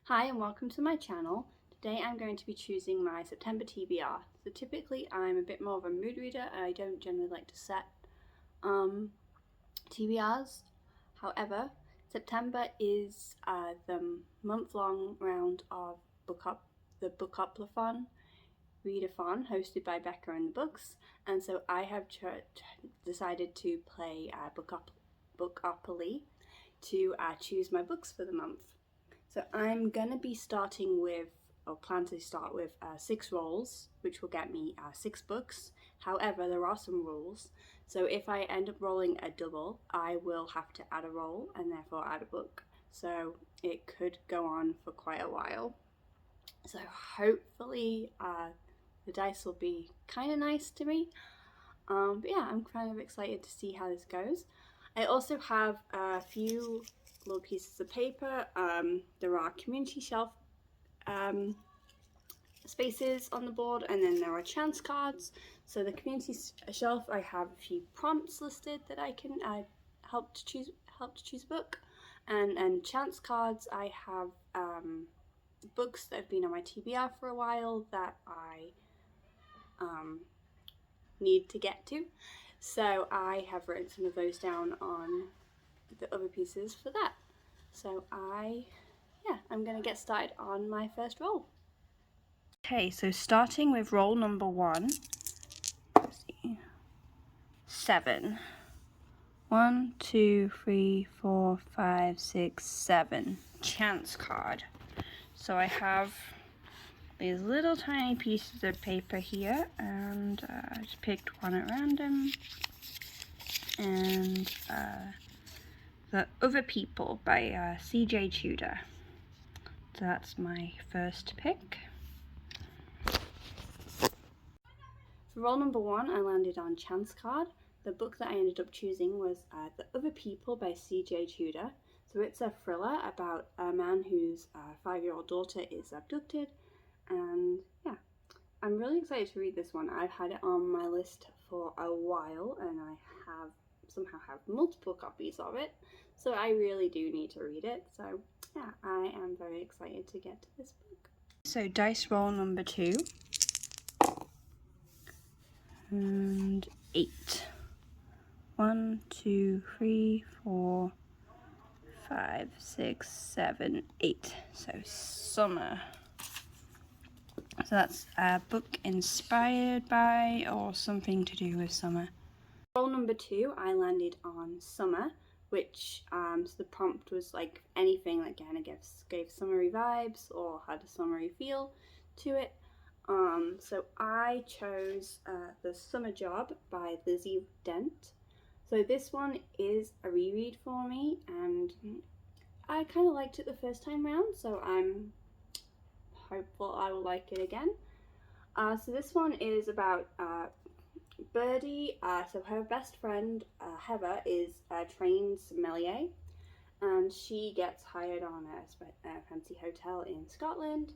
Hi and welcome to my channel. Today I'm going to be choosing my September TBR. So typically I'm a bit more of a mood reader and I don't generally like to set TBRs. However, September is the month-long round of the Bookoplathon readathon hosted by Becca and the Books, and so I have decided to play Bookopoly to choose my books for the month. So I'm going to be starting with, or plan to start with, 6 rolls, which will get me 6 books. However, there are some rules. So if I end up rolling a double, I will have to add a roll and therefore add a book. So it could go on for quite a while. So hopefully the dice will be kind of nice to me. But yeah, I'm kind of excited to see how this goes. I also have a few little pieces of paper. There are community shelf spaces on the board, and then there are chance cards. So the community shelf, I have a few prompts listed that I can help to choose a book, and chance cards, I have books that have been on my TBR for a while that I need to get to. So I have written some of those down on the other pieces for that. So I'm gonna get started on my first roll. Okay, so starting with roll number 1. Let's see. 7. 1, 2, 3, 4, 5, 6, 7. Chance card. So I have these little tiny pieces of paper here, and I just picked one at random. And The Other People by C.J. Tudor. So that's my first pick. For roll number 1, I landed on Chance Card. The book that I ended up choosing was The Other People by C.J. Tudor. So it's a thriller about a man whose 5-year-old daughter is abducted. And yeah, I'm really excited to read this one. I've had it on my list for a while, and I somehow have multiple copies of it. So I really do need to read it. So yeah, I am very excited to get to this book. So dice roll number 2. And 8. 1, 2, 3, 4, 5, 6, 7, 8. So summer. So that's a book inspired by or something to do with summer. Roll number 2, I landed on summer, which so the prompt was like anything that kind of gave summery vibes or had a summery feel to it. So I chose The Summer Job by Lizzie Dent. So this one is a reread for me, and I kind of liked it the first time round, so I'm hopeful I will like it again. So this one is about Birdie. So her best friend Heather is a trained sommelier, and she gets hired on a fancy hotel in Scotland.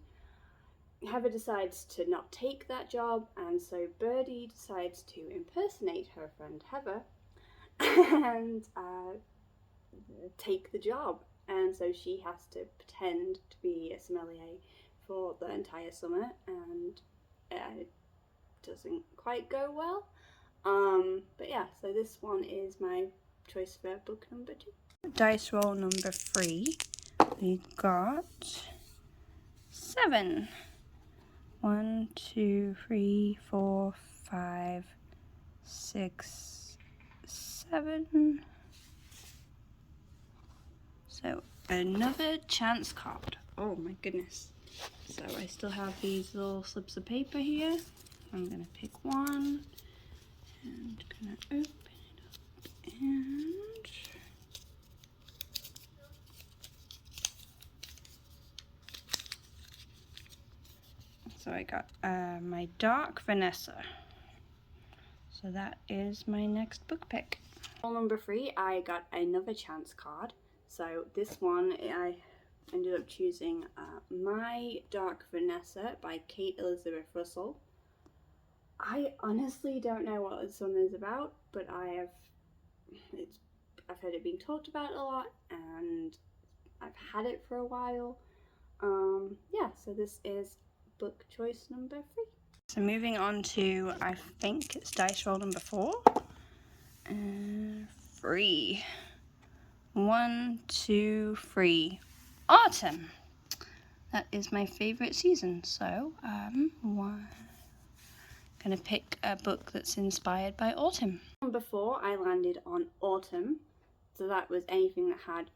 Heather decides to not take that job, and so Birdie decides to impersonate her friend Heather and take the job. And so she has to pretend to be a sommelier for the entire summer, and it doesn't quite go well. But yeah, so this one is my choice for book number 2. Dice roll number 3. We got 7. 1, 2, 3, 4, 5, 6, 7. So another chance card. Oh my goodness. So I still have these little slips of paper here. I'm gonna pick one and gonna open it up, and so I got my Dark Vanessa. So that is my next book pick. Roll number 3, I got another chance card. So this one, I ended up choosing My Dark Vanessa by Kate Elizabeth Russell. I honestly don't know what this one is about, but I've heard it being talked about a lot, and I've had it for a while. Yeah, so this is book choice number 3. So moving on to, I think it's dice roll number 4. 3. 1, 2, 3. Autumn. That is my favourite season. So gonna pick a book that's inspired by autumn. Number 4, I landed on autumn. So that was anything that had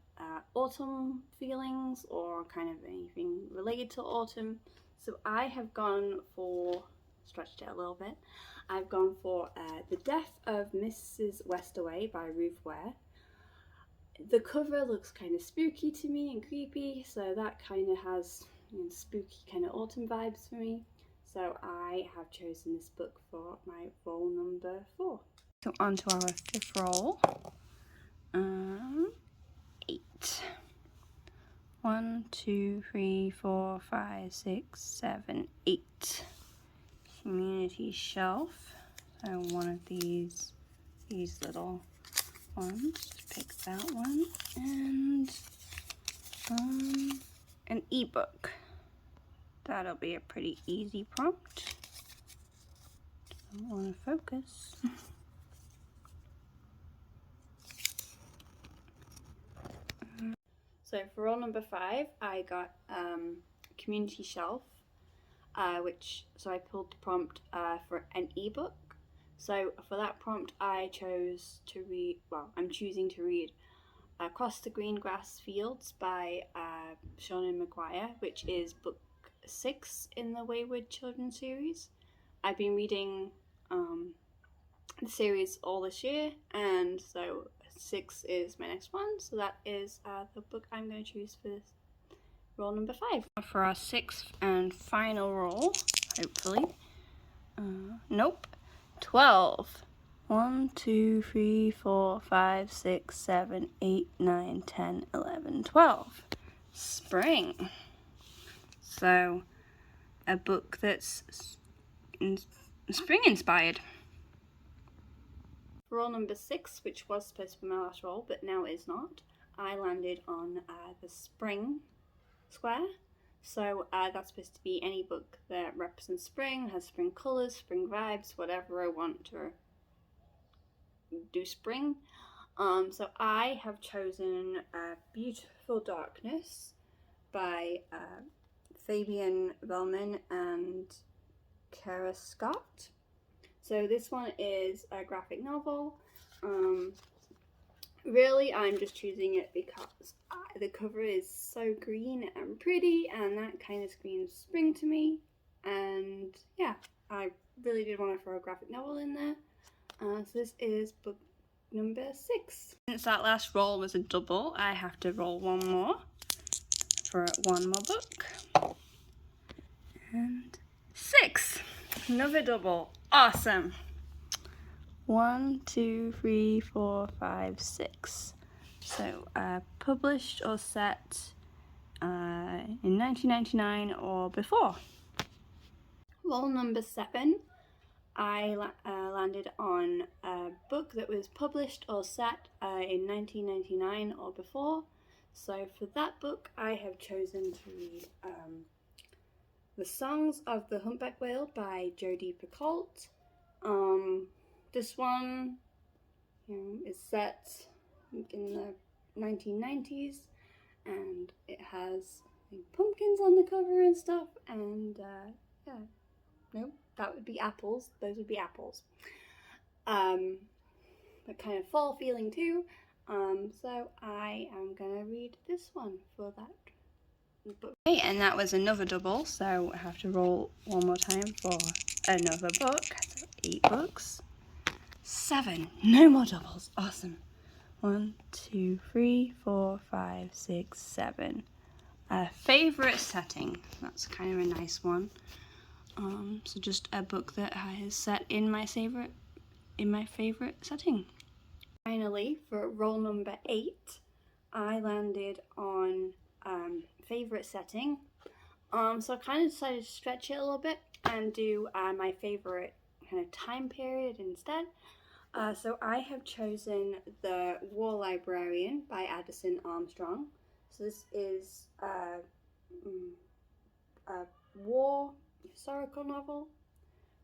autumn feelings or kind of anything related to autumn. So I have gone for, stretched it a little bit, I've gone for The Death of Mrs. Westaway by Ruth Ware. The cover looks kind of spooky to me and creepy, so that kind of has spooky kind of autumn vibes for me. So I have chosen this book for my roll number 4. So on to our 5th roll. 8. 1, 2, 3, 4, 5, 6, 7, 8. Community shelf. So one of these little ones. Just pick that one. And an ebook. That'll be a pretty easy prompt. Don't want to focus. So for roll number 5, I got community shelf, so I pulled the prompt for an ebook. So for that prompt, I chose to read. Well, I'm choosing to read Across the Green Grass Fields by Seanan McGuire, which is book 6 in the Wayward Children series. I've been reading the series all this year, and so 6 is my next one. So that is the book I'm going to choose for this roll number 5. For our 6th and final roll, hopefully. Nope. 12. 1, 2, 3, 4, 5, 6, 7, 8, 9, 10, 11, 12. Spring. So, a book that's spring inspired. Roll number 6, which was supposed to be my last roll, but now is not, I landed on the spring square. So that's supposed to be any book that represents spring, has spring colours, spring vibes, whatever I want to do spring. So I have chosen Beautiful Darkness by Fabian Bellman and Kara Scott. So this one is a graphic novel. Really, I'm just choosing it because the cover is so green and pretty, and that kind of screams spring to me. And yeah, I really did want to throw a graphic novel in there. So this is book number 6. Since that last roll was a double, I have to roll one more for one more book. And 6. Another double. Awesome. 1, 2, 3, 4, 5, 6. So published or set in 1999 or before. Roll number 7. I landed on a book that was published or set in 1999 or before. So for that book, I have chosen to read The Songs of the Humpback Whale by Jodi Picoult. This one is set in the 1990s, and it has pumpkins on the cover and stuff, and yeah, nope, that would be apples. Those would be apples. But kind of fall feeling too. So I am gonna read this one for that book. Okay, and that was another double, so I have to roll one more time for another book. So 8 books. 7. No more doubles. Awesome. 1, 2, 3, 4, 5, 6, 7. Favorite setting. That's kind of a nice one. So just a book that is set in my favorite setting. Finally, for roll number 8, I landed on favorite setting. So I kind of decided to stretch it a little bit and do my favorite kind of time period instead. So I have chosen The War Librarian by Addison Armstrong. So this is a war historical novel,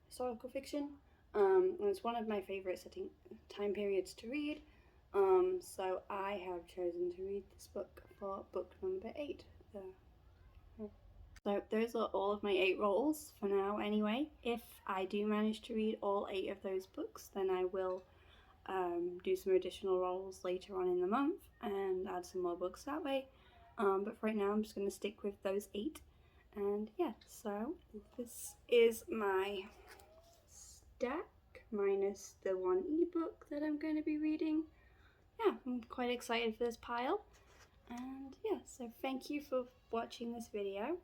historical fiction, and it's one of my favourite time periods to read. So I have chosen to read this book for book number 8. So those are all of my 8 roles for now anyway. If I do manage to read all 8 of those books, then I will do some additional roles later on in the month and add some more books that way. But for right now I'm just going to stick with those 8. And yeah, so this is my stack minus the 1 ebook that I'm going to be reading. Yeah, I'm quite excited for this pile. And yeah, so thank you for watching this video.